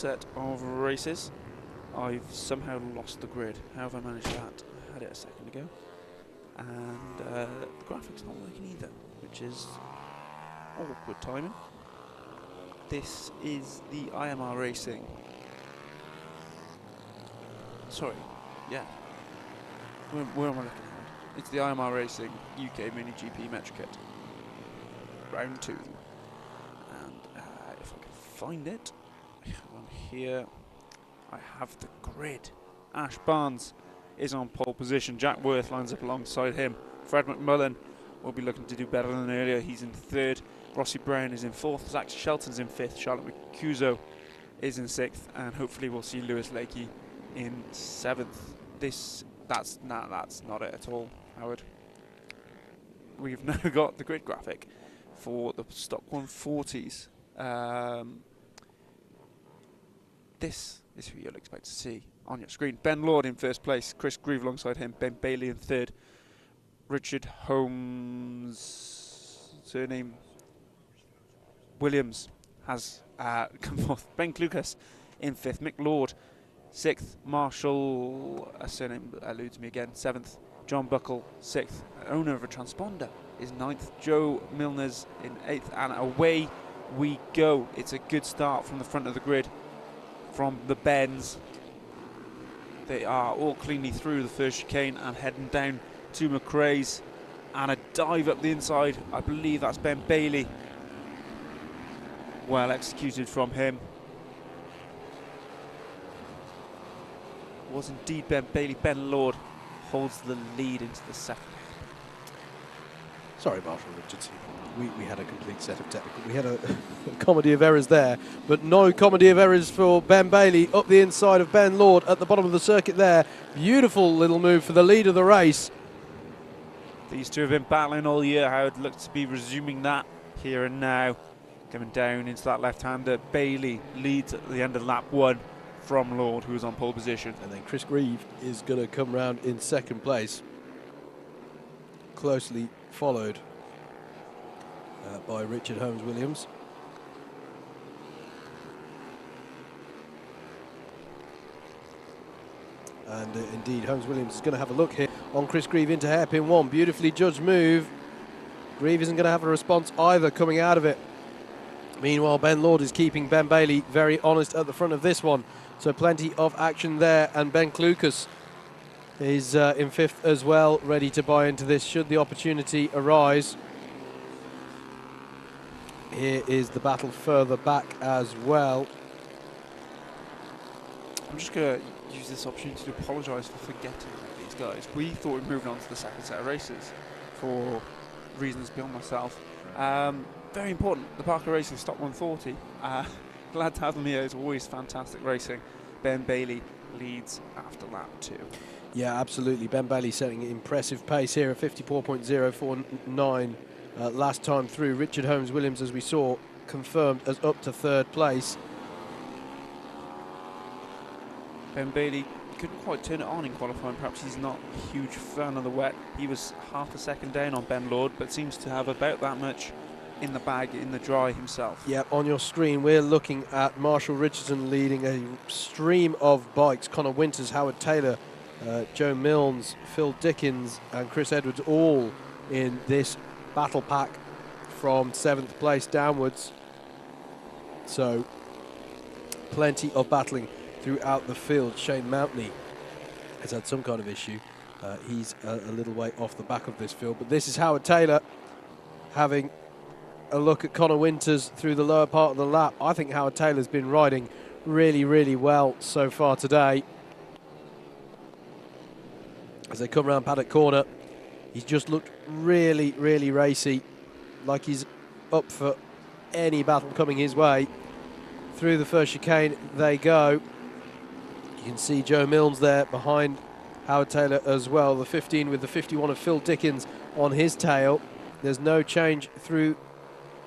set of races. I've somehow lost the grid. How have I managed that? I had it a second ago. And the graphics not working either, which is awkward timing. This is the IMR Racing. Sorry, yeah. Where am I looking at? It's the IMR Racing UK Mini GP Metro Kit. Round 2. And if I can find it, on here, I have the grid. Ash Barnes is on pole position. Jack Worth lines up alongside him. Fred McMullen will be looking to do better than earlier. He's in 3rd. Rossi Brown is in 4th. Zach Shelton's in 5th. Charlotte McCuso is in 6th. And hopefully we'll see Lewis Lakey in 7th. That's not it at all, Howard. We've now got the grid graphic for the stock 140s. This is who you'll expect to see on your screen. Ben Lord in 1st place, Chris Grieve alongside him, Ben Bailey in 3rd, Richard Holmes, surname Williams, has come forth. Ben Lucas in 5th, Mick Lord 6th, Marshall, surname eludes me again, 7th, John Buckle 6th, owner of a transponder is 9th, Joe Milner's in 8th, and away we go. It's a good start from the front of the grid. From the bends, they are all cleanly through the first chicane and heading down to McRae's, and a dive up the inside. I believe that's Ben Bailey. Well executed from him. Was indeed Ben Bailey. Ben Lord holds the lead into the second. Sorry, Marshall Richardson. We had a complete set of technical. We had a comedy of errors there, but no comedy of errors for Ben Bailey up the inside of Ben Lord at the bottom of the circuit there. Beautiful little move for the lead of the race. These two have been battling all year. Howard looks to be resuming that here and now. Coming down into that left-hander. Bailey leads at the end of lap 1 from Lord, who is on pole position. And then Chris Grieve is going to come round in 2nd place. Closely followed by Richard Holmes Williams. And indeed, Holmes Williams is going to have a look here on Chris Grieve into hairpin 1. Beautifully judged move. Grieve isn't going to have a response either coming out of it. Meanwhile, Ben Lord is keeping Ben Bailey very honest at the front of this one. So plenty of action there, and Ben Clucas is in 5th as well, ready to buy into this should the opportunity arise. Here is the battle further back as well. I'm just going to use this opportunity to apologise for forgetting these guys. We thought we'd moved on to the second set of races for reasons beyond myself. Very important, the Parker Racing Stock 140. Glad to have them here. It's always fantastic racing. Ben Bailey leads after lap 2. Yeah, absolutely. Ben Bailey setting an impressive pace here at 54.049 last time through. Richard Holmes Williams, as we saw, confirmed as up to 3rd place. Ben Bailey couldn't quite turn it on in qualifying. Perhaps he's not a huge fan of the wet. He was half a second down on Ben Lord, but seems to have about that much in the bag, in the dry himself. Yeah, on your screen we're looking at Marshall Richardson leading a stream of bikes. Connor Winters, Howard Taylor, Joe Milnes, Phil Dickens and Chris Edwards, all in this battle pack from 7th place downwards. So plenty of battling throughout the field. Shane Mountney has had some kind of issue. He's a little way off the back of this field, but this is Howard Taylor having a look at Connor Winters through the lower part of the lap. I think Howard Taylor's been riding really, really well so far today. As they come around Paddock Corner, he's just looked really, really racy, like he's up for any battle coming his way. Through the first chicane they go. You can see Joe Milnes there behind Howard Taylor as well. The 15 with the 51 of Phil Dickens on his tail. There's no change through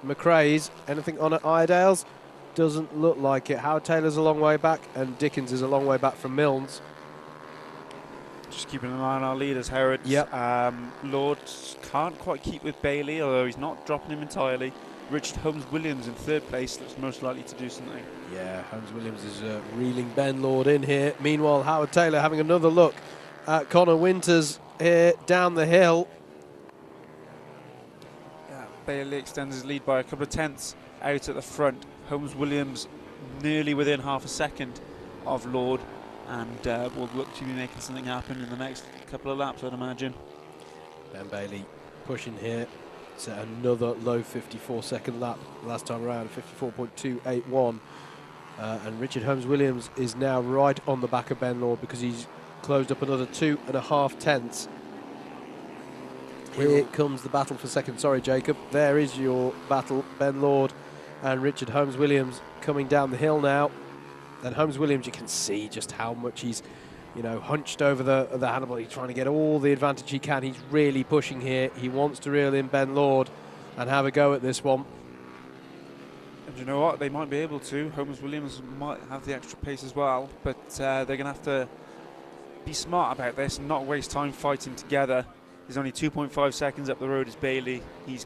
McRae's. Anything on at Iredale's? Doesn't look like it. Howard Taylor's a long way back and Dickens is a long way back from Milnes. Just keeping an eye on our leaders, Howard. Yep. Lord can't quite keep with Bailey, although he's not dropping him entirely. Richard Holmes-Williams in third place looks most likely to do something. Yeah, Holmes-Williams is reeling Ben Lord in here. Meanwhile, Howard Taylor having another look at Connor Winters here down the hill. Yeah, Bailey extends his lead by a couple of tenths out at the front. Holmes-Williams nearly within half a second of Lord, and will look to be making something happen in the next couple of laps, I'd imagine. Ben Bailey pushing here. It's another low 54-second lap last time around, 54.281. And Richard Holmes-Williams is now right on the back of Ben Lord because he's closed up another 2.5 tenths. Here comes the battle for second. Sorry, Jacob. There is your battle. Ben Lord and Richard Holmes-Williams coming down the hill now. And Holmes-Williams, you can see just how much he's, hunched over the handlebar. He's trying to get all the advantage he can. He's really pushing here. He wants to reel in Ben Lord and have a go at this one. And you know what? They might be able to. Holmes-Williams might have the extra pace as well, but they're going to have to be smart about this and not waste time fighting together. He's only 2.5 seconds up the road as Bailey. He's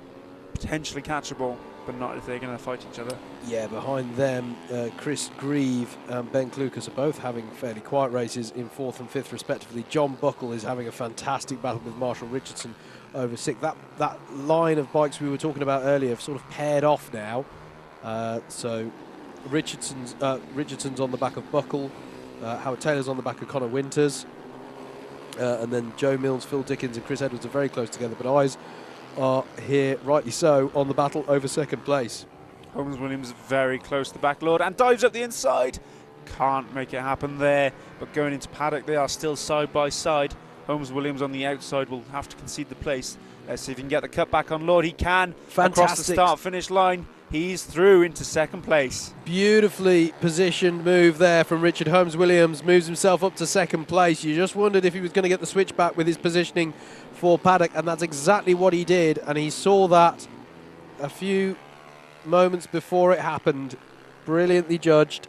potentially catchable, but not if they're going to fight each other. Yeah, behind them, Chris Grieve and Ben Klukas are both having fairly quiet races in 4th and 5th respectively. John Buckle is having a fantastic battle with Marshall Richardson over 6th. That line of bikes we were talking about earlier have sort of paired off now. So Richardson's on the back of Buckle, Howard Taylor's on the back of Connor Winters, and then Joe Mills, Phil Dickens and Chris Edwards are very close together, but eyes are here, rightly so, on the battle over second place. Holmes-Williams very close to the back, Lord, and dives up the inside. Can't make it happen there, but going into paddock they are still side by side. Holmes-Williams on the outside will have to concede the place. Let's see if he can get the cut back on Lord. He can. Fantastic. Across the start-finish line. He's through into second place. Beautifully positioned move there from Richard Holmes-Williams. Moves himself up to second place. You just wondered if he was going to get the switch back with his positioning for paddock, and that's exactly what he did. And he saw that a few moments before it happened. Brilliantly judged.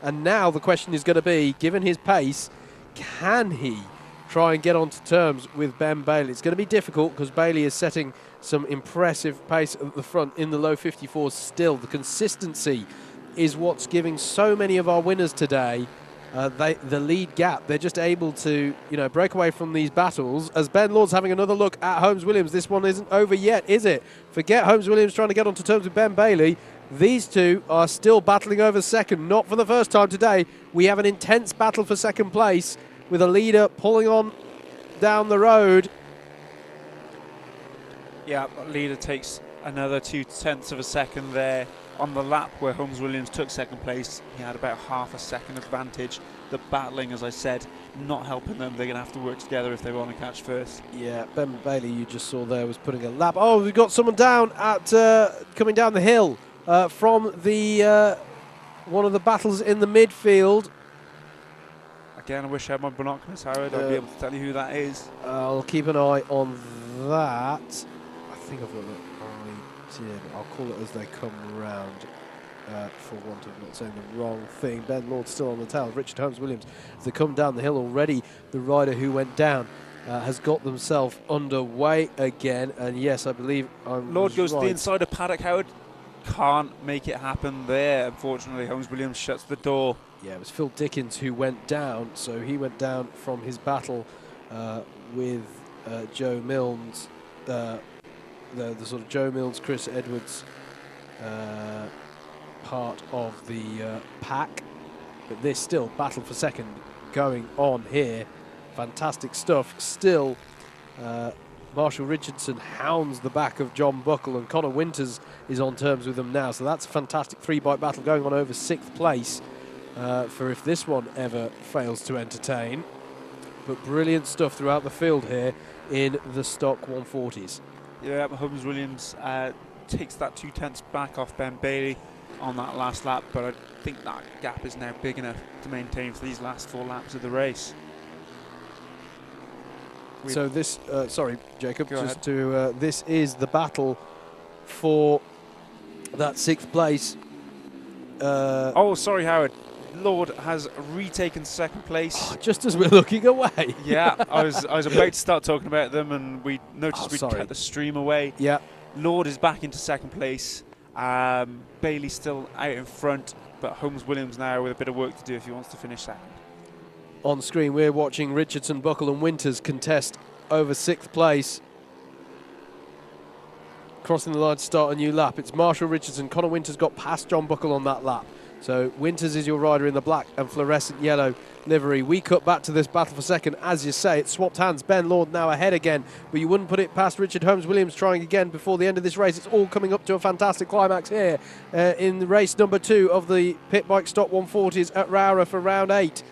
And now the question is going to be, given his pace, can he try and get onto terms with Ben Bailey? It's going to be difficult because Bailey is setting some impressive pace at the front in the low 54s still. The consistency is what's giving so many of our winners today the lead gap. They're just able to, break away from these battles. As Ben Lord's having another look at Holmes-Williams, this one isn't over yet, is it? Forget Holmes-Williams trying to get onto terms with Ben Bailey. These two are still battling over second, not for the first time today. We have an intense battle for second place with a leader pulling on down the road. Yeah, leader takes another 2/10 of a second there on the lap where Holmes-Williams took second place. He had about half a second advantage. The battling, as I said, not helping them. They're going to have to work together if they want to catch first. Yeah, Ben Bailey, you just saw there, was putting a lap. Oh, we've got someone down at coming down the hill from the one of the battles in the midfield. Again, I wish I had my binoculars, Howard. I'd be able to tell you who that is. I'll keep an eye on that. I think I've got an idea, but I'll call it as they come round for want of not saying the wrong thing. Ben Lord's still on the tail. Richard Holmes-Williams, as they come down the hill already, the rider who went down has got themselves underway again. And yes, I believe Lord goes to the inside of paddock, Howard. Can't make it happen there. Unfortunately, Holmes-Williams shuts the door. Yeah, it was Phil Dickens who went down. So he went down from his battle with Joe Milnes, the sort of Joe Milnes, Chris Edwards part of the pack. But this still battle for second going on here. Fantastic stuff. Still, Marshall Richardson hounds the back of John Buckle, and Connor Winters is on terms with them now. So that's a fantastic three-bike battle going on over 6th place for if this one ever fails to entertain. But brilliant stuff throughout the field here in the stock 140s. Yeah, Holmes-Williams takes that 2/10 back off Ben Bailey on that last lap, but I think that gap is now big enough to maintain for these last 4 laps of the race. So this, sorry, Jacob, Go just ahead. to, this is the battle for that 6th place. Oh, sorry, Howard. Lord has retaken second place. Just as we're looking away. Yeah, I was about to start talking about them, and we noticed we'd sorry. cut the stream away. Yeah. Lord is back into second place, Bailey's still out in front, but Holmes-Williams now with a bit of work to do if he wants to finish second. On screen, we're watching Richardson, Buckle and Winters contest over 6th place. Crossing the line to start a new lap. It's Marshall Richardson. Connor Winters got past John Buckle on that lap. So Winters is your rider in the black and fluorescent yellow livery. We cut back to this battle for second. As you say, it's swapped hands. Ben Lord now ahead again, but you wouldn't put it past Richard Holmes-Williams trying again before the end of this race. It's all coming up to a fantastic climax here in race number 2 of the Pit Bike Stock 140s at Rowrah for round 8.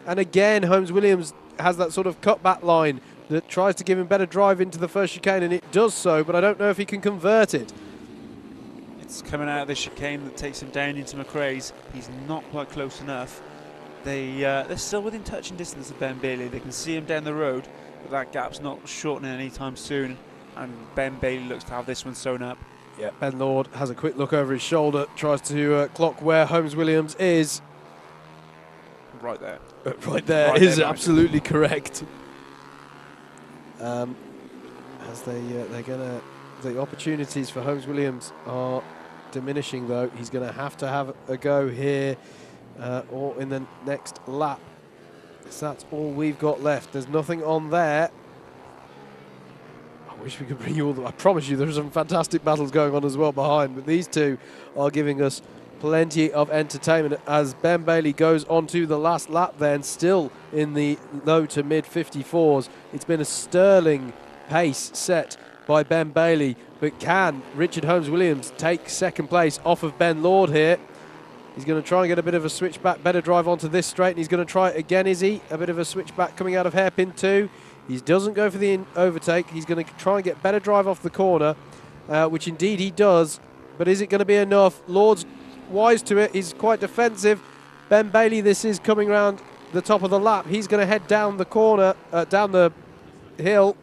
And again, Holmes-Williams has that sort of cutback line that tries to give him better drive into the first chicane, and it does so, but I don't know if he can convert it. It's coming out of the chicane that takes him down into McRae's. He's not quite close enough. They're still within touching distance of Ben Bailey. They can see him down the road, but that gap's not shortening anytime soon, and Ben Bailey looks to have this one sewn up. Yeah, Ben Lord has a quick look over his shoulder, tries to clock where Holmes-Williams is. Right there. Right there right is there, absolutely correct. As they're gonna, the opportunities for Holmes-Williams are diminishing though. He's gonna have a go here or in the next lap. So that's all we've got left. There's nothing on there. I wish we could bring you all the, I promise you there's some fantastic battles going on as well behind, but these two are giving us plenty of entertainment as Ben Bailey goes on to the last lap then, still in the low to mid 54s. It's been a sterling pace set by Ben Bailey, but can Richard Holmes-Williams take second place off of Ben Lord here? He's going to try and get a bit of a switchback, better drive onto this straight, and he's going to try it again, is he? A bit of a switchback coming out of hairpin 2. He doesn't go for the overtake. He's going to try and get better drive off the corner, which indeed he does, but is it going to be enough? Lord's wise to it. He's quite defensive. Ben Bailey, this is coming around the top of the lap. He's going to head down the corner, down the hill.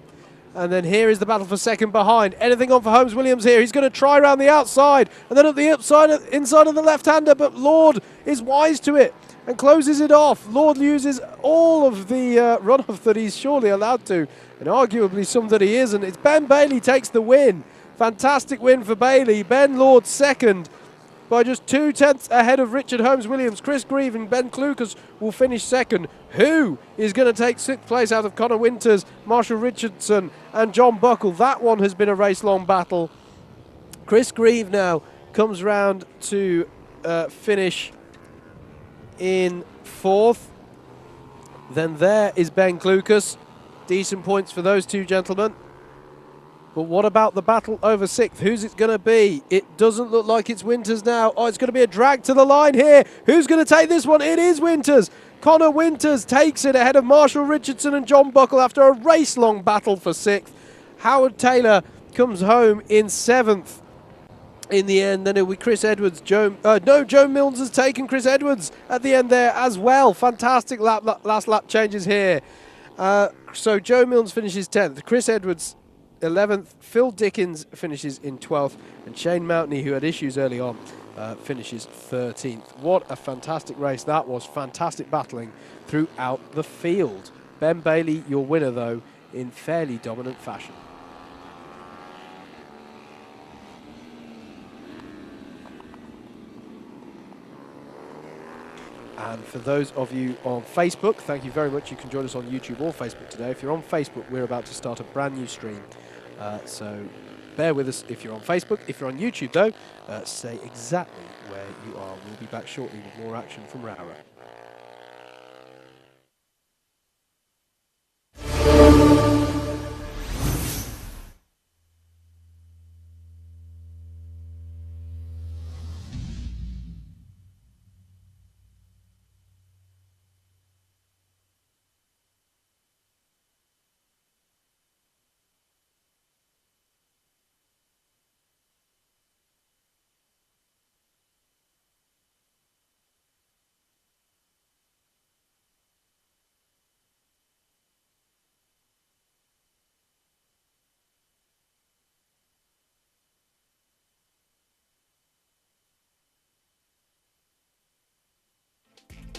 And then here is the battle for second behind. Anything on for Holmes-Williams here. He's going to try around the outside. And then at the inside of the left-hander. But Lord is wise to it and closes it off. Lord uses all of the runoff that he's surely allowed to. And arguably some that he isn't. It's Ben Bailey takes the win. Fantastic win for Bailey. Ben Lord second, by just 2/10 ahead of Richard Holmes-Williams. Chris Grieve and Ben Klukas will finish second. Who is going to take 6th place out of Connor Winters, Marshall Richardson and John Buckle? That one has been a race-long battle. Chris Grieve now comes round to finish in 4th. Then there is Ben Klukas. Decent points for those two gentlemen. But what about the battle over 6th? Who's it going to be? It doesn't look like it's Winters now. Oh, it's going to be a drag to the line here. Who's going to take this one? It is Winters. Connor Winters takes it ahead of Marshall Richardson and John Buckle after a race-long battle for 6th. Howard Taylor comes home in 7th. In the end, then it'll be Chris Edwards. Joe Milnes has taken Chris Edwards at the end there as well. Fantastic last lap changes here. So Joe Milnes finishes 10th. Chris Edwards 11th, Phil Dickens finishes in 12th, and Shane Mountney, who had issues early on, finishes 13th. What a fantastic race that was. Fantastic battling throughout the field. Ben Bailey, your winner, though, in fairly dominant fashion. And for those of you on Facebook, thank you very much. You can join us on YouTube or Facebook today. If you're on Facebook, we're about to start a brand new stream. So bear with us if you're on Facebook. If you're on YouTube, though, stay exactly where you are. We'll be back shortly with more action from Rowrah.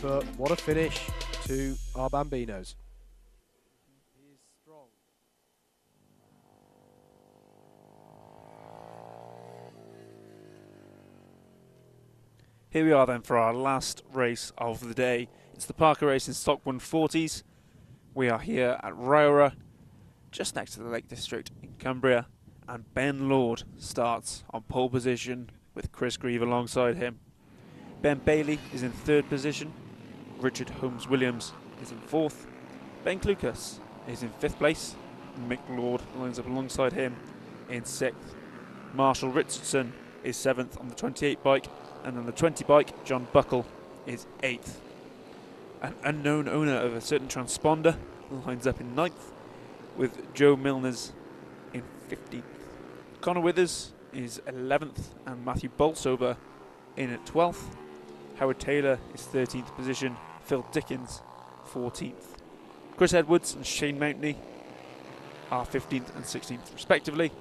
But what a finish to our Bambinos. He is strong. Here we are then for our last race of the day. It's the Parker Racing Stock 140s. We are here at Rowrah, just next to the Lake District in Cumbria, and Ben Lord starts on pole position with Chris Grieve alongside him. Ben Bailey is in third position, Richard Holmes-Williams is in fourth, Ben Clucas is in fifth place, Mick Lord lines up alongside him in sixth. Marshall Richardson is seventh on the 28 bike, and on the 20 bike, John Buckle is eighth. An unknown owner of a certain transponder lines up in ninth, with Joe Milners in 15th. Connor Withers is 11th, and Matthew Bolsover in at 12th. Howard Taylor is 13th position, Phil Dickens 14th. Chris Edwards and Shane Mountney are 15th and 16th respectively,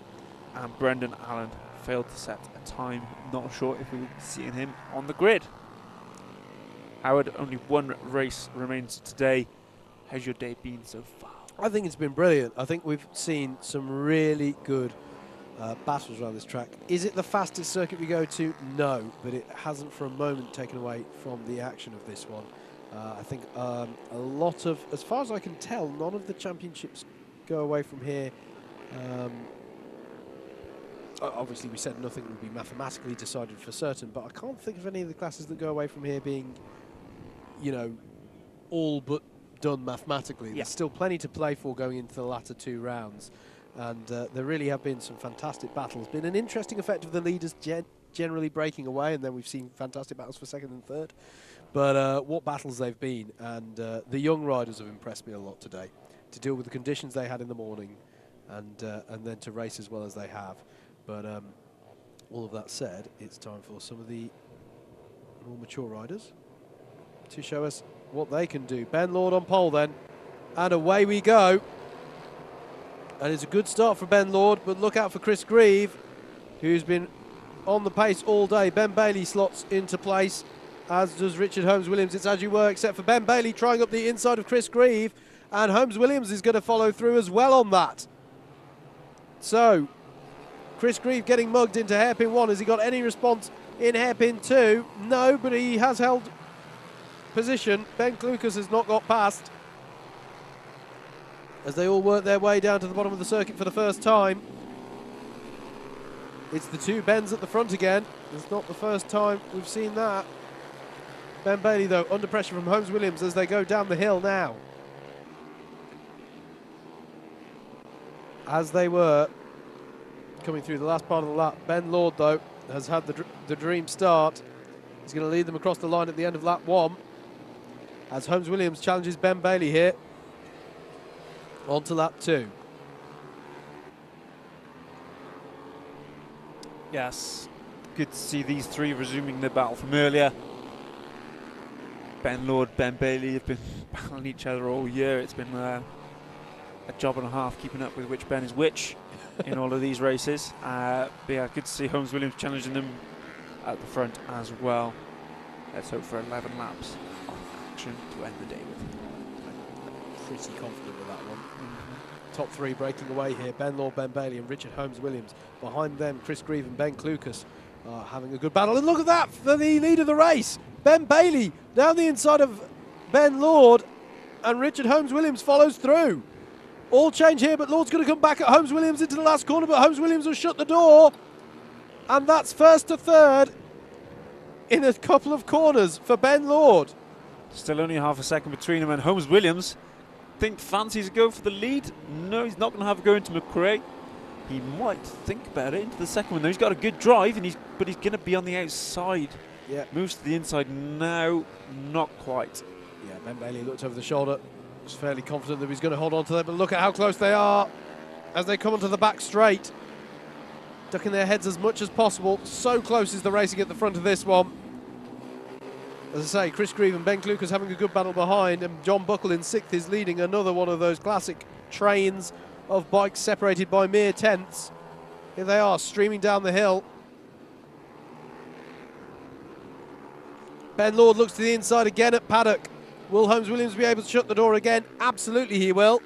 and Brendan Allen failed to set a time. Not sure if we will be seeing him on the grid. Howard, only one race remains today. How's your day been so far? I think it's been brilliant. I think we've seen some really good battles around this track. Is it the fastest circuit we go to? No, but it hasn't for a moment taken away from the action of this one. I think a lot of, as far as I can tell, none of the championships go away from here. Obviously, we said nothing would be mathematically decided for certain, but I can't think of any of the classes that go away from here being, you know, all but done mathematically. Yeah. There's still plenty to play for going into the latter two rounds, and there really have been some fantastic battles. Been an interesting effect of the leaders generally breaking away, and then we've seen fantastic battles for second and third. But what battles they've been, and the young riders have impressed me a lot today, to deal with the conditions they had in the morning, and then to race as well as they have. But all of that said, it's time for some of the more mature riders to show us what they can do. Ben Lord on pole then, and away we go. And it's a good start for Ben Lord, but look out for Chris Grieve, who's been on the pace all day. Ben Bailey slots into place, as does Richard Holmes-Williams. It's as you were, except for Ben Bailey trying up the inside of Chris Grieve, and Holmes-Williams is going to follow through as well on that. So Chris Grieve getting mugged into hairpin 1. Has he got any response in hairpin 2? No, but he has held position. Ben Clucas has not got past, as they all work their way down to the bottom of the circuit for the first time. It's the two Bens at the front again. It's not the first time we've seen that. Ben Bailey, though, under pressure from Holmes-Williams as they go down the hill now. As they were coming through the last part of the lap. Ben Lord, though, has had the dream start. He's going to lead them across the line at the end of lap 1, as Holmes-Williams challenges Ben Bailey here on to lap 2. Yes, good to see these three resuming their battle from earlier. Ben Lord, Ben Bailey have been battling each other all year. It's been a job and a half keeping up with which Ben is which in all of these races. But yeah, good to see Holmes-Williams challenging them at the front as well. Let's hope for 11 laps of action to end the day with. Pretty confident with that one. Top three breaking away here. Ben Lord, Ben Bailey and Richard Holmes-Williams. Behind them, Chris Grieve and Ben Clucas are having a good battle. And look at that for the lead of the race. Ben Bailey down the inside of Ben Lord, and Richard Holmes-Williams follows through. All change here, but Lord's going to come back at Holmes-Williams into the last corner, but Holmes-Williams will shut the door. And that's first to third in a couple of corners for Ben Lord. Still only half a second between him and Holmes-Williams. Think fancies a go for the lead? No, he's not going to have a go into McRae. He might think about it into the second one though. He's got a good drive, and but he's going to be on the outside. Yeah. Moves to the inside now, not quite. Yeah, Ben Bailey looked over the shoulder. Was fairly confident that he's going to hold on to them, but look at how close they are as they come onto the back straight. Ducking their heads as much as possible. So close is the racing at the front of this one. As I say, Chris Grieve and Ben Clucas having a good battle behind, and John Buckle in 6th is leading another one of those classic trains of bikes separated by mere tenths. Here they are, streaming down the hill. Ben Lord looks to the inside again at paddock. Will Holmes-Williams be able to shut the door again? Absolutely he will.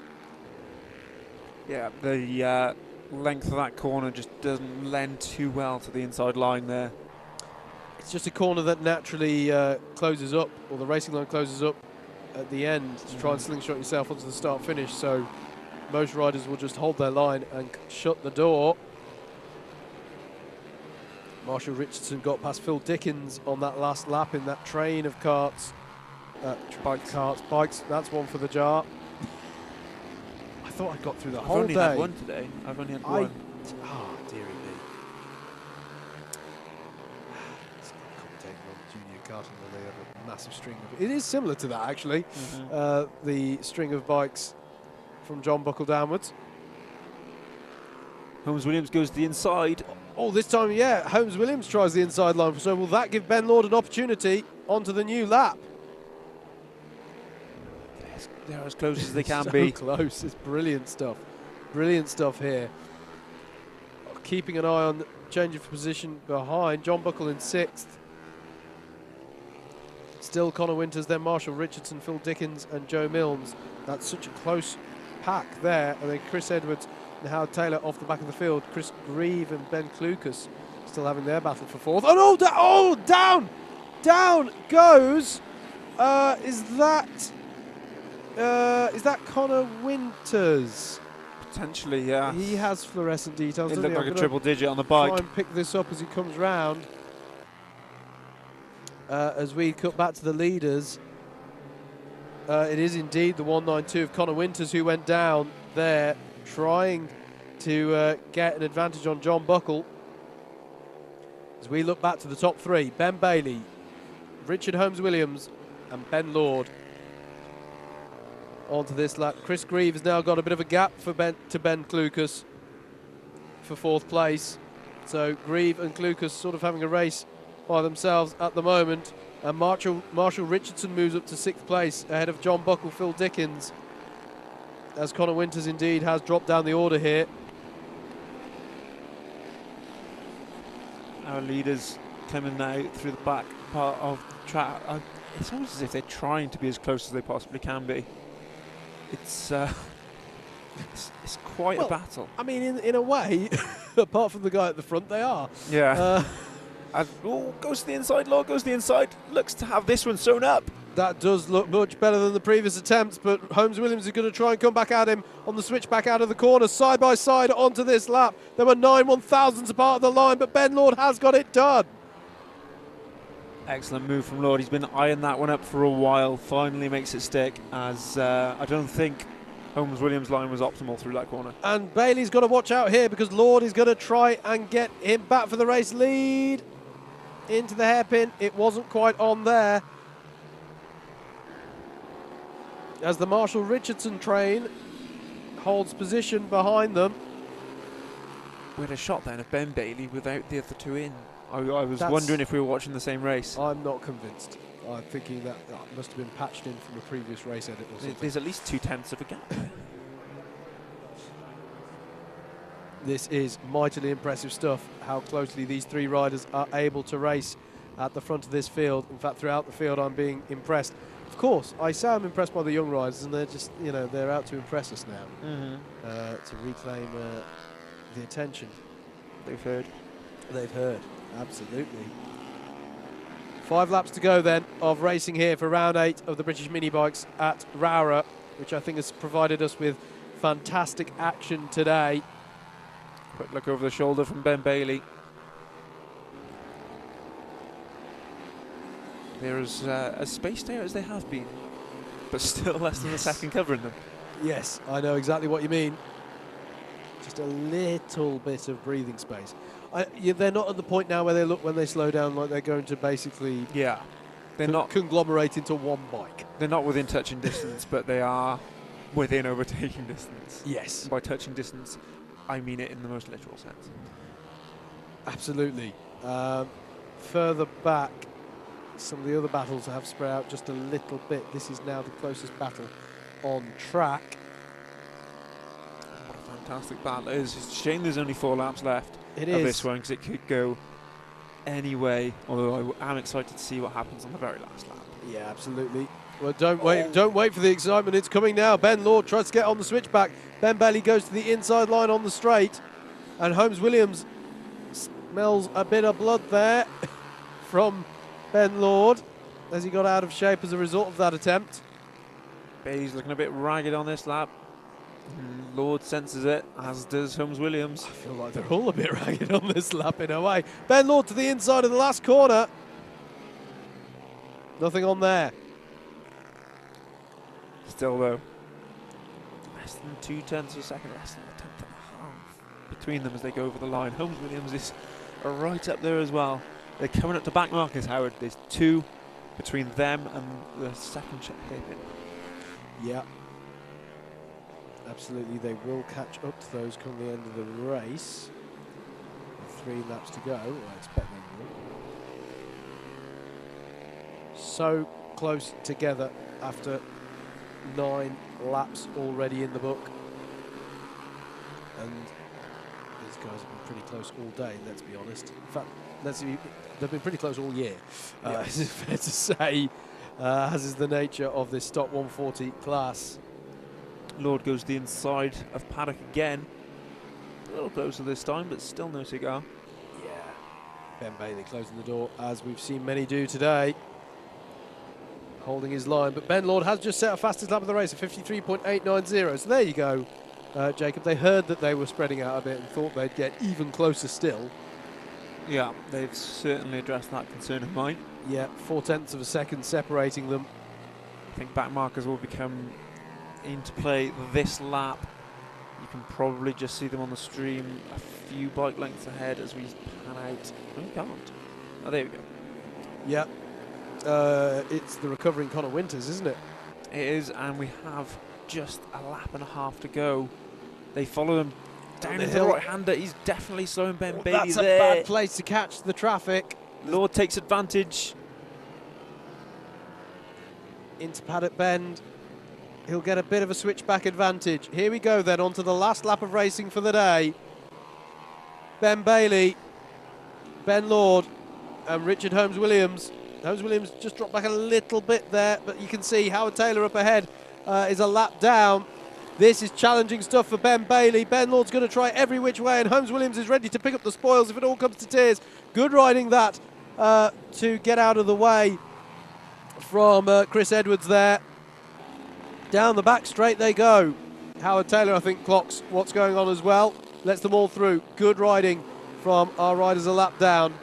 Yeah, the length of that corner just doesn't lend too well to the inside line there. It's just a corner that naturally closes up, or the racing line closes up at the end to try and slingshot yourself onto the start-finish. So most riders will just hold their line and shut the door. Marshall Richardson got past Phil Dickens on that last lap in that train of carts. Bikes. That's one for the jar. I thought I got through the whole day. I've only had one today. I've only had one. Dearie me. It's not commentating on junior karting where they have a massive string of. It is similar to that actually. The string of bikes from John Buckle downwards. Holmes Williams goes to the inside. Oh, this time, yeah, Holmes Williams tries the inside line. So will that give Ben Lord an opportunity onto the new lap? They're as close as they can so be. Close. It's brilliant stuff. Brilliant stuff here. Keeping an eye on the change of position behind. John Buckle in 6th. Still Connor Winters, then Marshall Richardson, Phil Dickens and Joe Milnes. That's such a close pack there. And then Chris Edwards and Howard Taylor off the back of the field. Chris Grieve and Ben Klukas still having their battle for 4th. Oh no! Down! Down goes. Is that Connor Winters? Potentially, yeah. He has fluorescent details. It looked like a triple digit on the bike. Try and pick this up as he comes round. As we cut back to the leaders, it is indeed the 192 of Connor Winters who went down there, trying to get an advantage on John Buckle. As we look back to the top 3, Ben Bailey, Richard Holmes Williams and Ben Lord. Onto this lap. Chris Grieve has now got a bit of a gap for Ben Klukas for 4th place. So Grieve and Klukas sort of having a race by themselves at the moment. And Marshall Richardson moves up to 6th place ahead of John Buckle, Phil Dickens, as Connor Winters indeed has dropped down the order here. Our leaders coming now through the back part of the track. It's almost as if they're trying to be as close as they possibly can be. It's quite a battle. I mean, in a way, apart from the guy at the front, they are. Yeah. Goes to the inside, Lord goes to the inside. Looks to have this one sewn up. That does look much better than the previous attempts, but Holmes Williams is going to try and come back at him on the switch back out of the corner, side by side onto this lap. There were 9 1,000s apart of the line, but Ben Lord has got it done. Excellent move from Lord. He's been eyeing that one up for a while. Finally makes it stick, as I don't think Holmes Williams' line was optimal through that corner. And Bailey's got to watch out here because Lord is going to try and get him back for the race lead into the hairpin. It wasn't quite on there, as the Marshall Richardson train holds position behind them. We had a shot then of Ben Bailey without the other 2 in. I was wondering if we were watching the same race. I'm not convinced. I'm thinking that must have been patched in from a previous race edit or something. There's at least 2/10 of a gap. This is mightily impressive stuff, how closely these 3 riders are able to race at the front of this field. In fact, throughout the field, I'm being impressed. Of course, I say I'm impressed by the young riders, and they're just, they're out to impress us now, to reclaim the attention. They've heard. They've heard, absolutely. 5 laps to go then of racing here for round 8 of the British mini bikes at Rowrah, which I think has provided us with fantastic action today. Quick look over the shoulder from Ben Bailey. They're as spaced out as they have been, but still less than a second covering them. Yes, I know exactly what you mean. Just a little bit of breathing space. They're not at the point now where they look, when they slow down, like they're going to basically they're not conglomerate into one bike. They're not within touching distance, but they are within overtaking distance. Yes. By touching distance, I mean it in the most literal sense. Absolutely. Further back, some of the other battles have spread out just a little bit. This is now the closest battle on track. What a fantastic battle it is. It's a shame there's only 4 laps left of this one, because it could go any way, although I am excited to see what happens on the very last lap. Yeah, absolutely. Well, don't wait for the excitement. It's coming now. Ben Lord tries to get on the switchback. Ben Bailey goes to the inside line on the straight, and Holmes Williams smells a bit of blood there. from Ben Lord as he got out of shape as a result of that attempt. Bailey's looking a bit ragged on this lap. Lord senses it, as does Holmes-Williams. I feel like they're all a bit ragged on this lap in a way. Ben Lord to the inside of the last corner. Nothing on there. Still though, less than 0.2 of a second, less than a tenth and a half between them as they go over the line. Holmes-Williams is right up there as well. They're coming up to back Marcus Howard. There's 2 between them and the second check hairpin. Yeah. Absolutely, they will catch up to those come the end of the race. 3 laps to go, I expect they will. So close together after 9 laps already in the book. And these guys have been pretty close all day, let's be honest. In fact, they've been pretty close all year, is fair to say, as is the nature of this Stock 140 class. Lord goes the inside of Paddock again. A little closer this time, but still no cigar. Yeah. Ben Bailey closing the door, as we've seen many do today. Holding his line, but Ben Lord has just set a fastest lap of the race at 53.890. So there you go, Jacob. They heard that they were spreading out a bit and thought they'd get even closer still. Yeah, they've certainly addressed that concern of mine. Yeah, 0.4 of a second separating them. I think back markers will become into play this lap. You can probably just see them on the stream a few bike lengths ahead as we pan out. No, you can't. Oh, there we go. Yeah. It's the recovering Connor Winters, isn't it? It is, and we have just a lap and a half to go. They follow him down the into hill. the right-hander. He's definitely slowing Ben Bailey That's there. a bad place to catch the traffic. Lord takes advantage. Into Paddock Bend. He'll get a bit of a switchback advantage. Here we go then, on to the last lap of racing for the day. Ben Bailey, Ben Lord, and Richard Holmes-Williams. Holmes-Williams just dropped back a little bit there, but you can see Howard Taylor up ahead is a lap down. This is challenging stuff for Ben Bailey. Ben Lord's going to try every which way, and Holmes-Williams is ready to pick up the spoils if it all comes to tears. Good riding that to get out of the way from Chris Edwards there. Down the back straight they go. Howard Taylor, I think, clocks what's going on as well. Lets them all through. Good riding from our riders a lap down.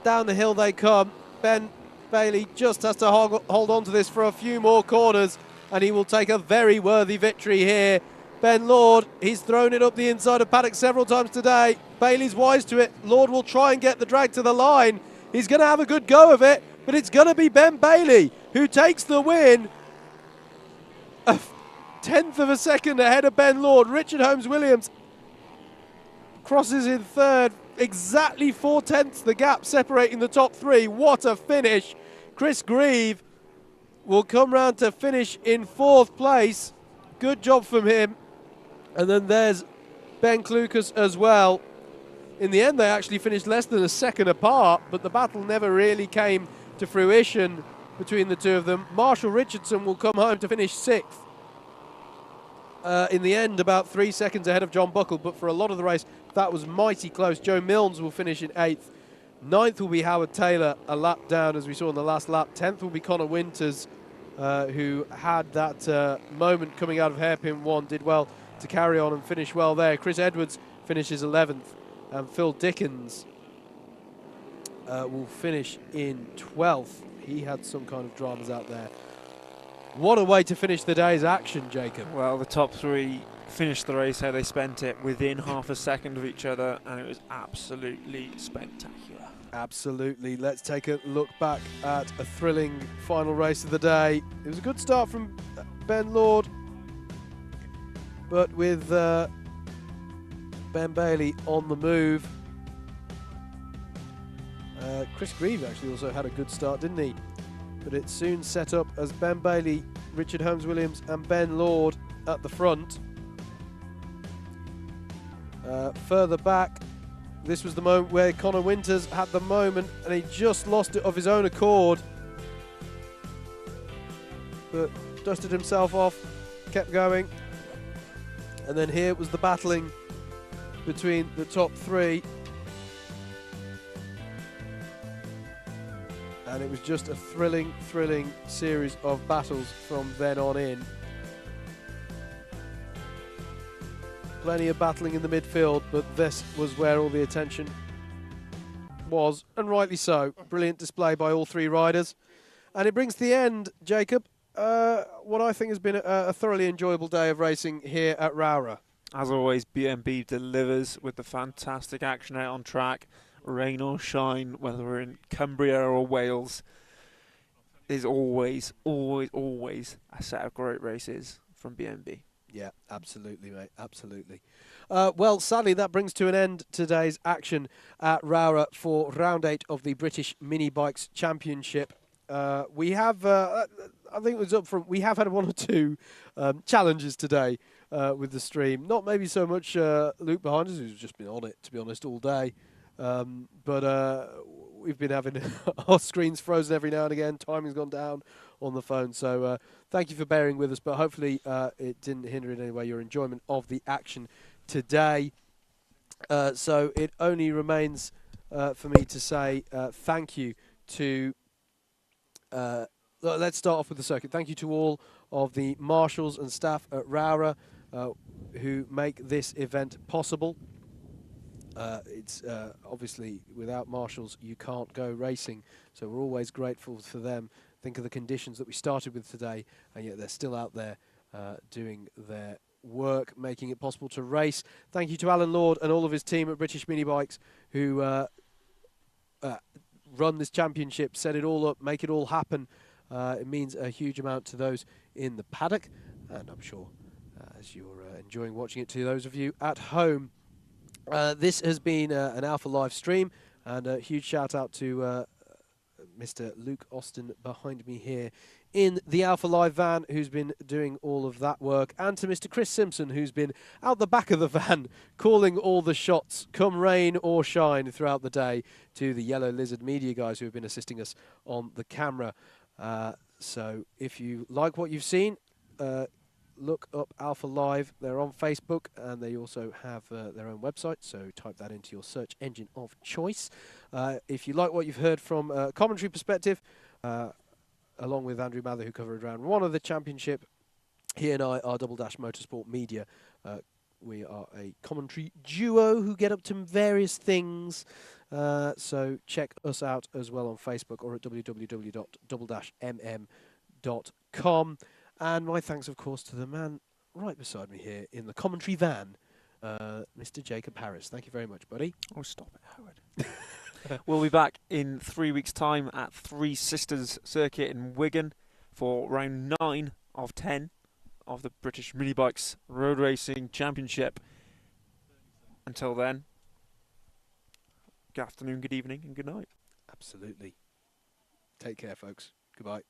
Down the hill they come. Ben Bailey just has to hold on to this for a few more corners, and he will take a very worthy victory here. Ben Lord, he's thrown it up the inside of Paddock several times today. Bailey's wise to it. Lord will try and get the drag to the line. He's going to have a good go of it, but it's going to be Ben Bailey who takes the win. A 1/10 of a second ahead of Ben Lord. Richard Holmes-Williams crosses in third. Exactly 4/10 the gap separating the top 3. What a finish. Chris Grieve will come round to finish in 4th place. Good job from him. And then there's Ben Klukas as well. In the end, they actually finished less than a second apart, but the battle never really came to fruition between the two of them. Marshall Richardson will come home to finish 6th. In the end, about 3 seconds ahead of John Buckle, but for a lot of the race, that was mighty close. Joe Milnes will finish in 8th. 9th will be Howard Taylor, a lap down, as we saw in the last lap. 10th will be Connor Winters, who had that moment coming out of hairpin 1, did well to carry on and finish well there. Chris Edwards finishes 11th, and Phil Dickens will finish in 12th. He had some kind of dramas out there. What a way to finish the day's action, Jacob. Well, the top 3 finished the race how they spent it, within half a second of each other, and it was absolutely spectacular. Absolutely. Let's take a look back at a thrilling final race of the day. It was a good start from Ben Lord, but with Ben Bailey on the move. Chris Grieve actually also had a good start, didn't he? But it soon set up as Ben Bailey, Richard Holmes-Williams and Ben Lord at the front. Further back, this was the moment where Connor Winters had the moment, and he just lost it of his own accord. But dusted himself off, kept going. And then here was the battling between the top 3. and it was just a thrilling series of battles from then on in. Plenty of battling in the midfield, but this was where all the attention was, and rightly so. Brilliant display by all three riders. And it brings to the end, Jacob, what I think has been a thoroughly enjoyable day of racing here at Rowrah. As always, BMB delivers with the fantastic action out on track. Rain or shine, whether we're in Cumbria or Wales, there's always a set of great races from BMB. Yeah, absolutely, mate, absolutely. Well, sadly, that brings to an end today's action at Rowrah for round 8 of the British Mini Bikes Championship. We have, I think it was up front, we have had one or two challenges today with the stream. Not maybe so much Luke behind us, who's just been on it, to be honest, all day. But we've been having our screens frozen every now and again. Timing's gone down on the phone. So thank you for bearing with us. But hopefully it didn't hinder in any way your enjoyment of the action today. So it only remains for me to say thank you to... let's start off with the circuit. Thank you to all of the marshals and staff at Rowrah who make this event possible. It's obviously without marshals you can't go racing, so we're always grateful for them. Think of the conditions that we started with today, and yet they're still out there doing their work, making it possible to race. Thank you to Alan Lord and all of his team at British Mini Bikes who run this championship, set it all up, make it all happen. It means a huge amount to those in the paddock, and I'm sure as you're enjoying watching it, to those of you at home. This has been an Alpha Live stream, and a huge shout out to Mr. Luke Austin behind me here in the Alpha Live van, who's been doing all of that work, and to Mr. Chris Simpson, who's been out the back of the van calling all the shots, come rain or shine, throughout the day, to the Yellow Lizard media guys who have been assisting us on the camera. So if you like what you've seen, look up Alpha Live. They're on Facebook, and they also have their own website, so type that into your search engine of choice. If you like what you've heard from a commentary perspective, along with Andrew Mather, who covered round 1 of the championship, he and I are Double Dash Motorsport Media. We are a commentary duo who get up to various things, so check us out as well on Facebook or at www.double-mm.com. And my thanks, of course, to the man right beside me here in the commentary van, Mr. Jacob Harris. Thank you very much, buddy. Oh, stop it, Howard. We'll be back in 3 weeks' time at Three Sisters Circuit in Wigan for round 9 of 10 of the British Mini Bikes Road Racing Championship. Until then, good afternoon, good evening, and good night. Absolutely. Take care, folks. Goodbye.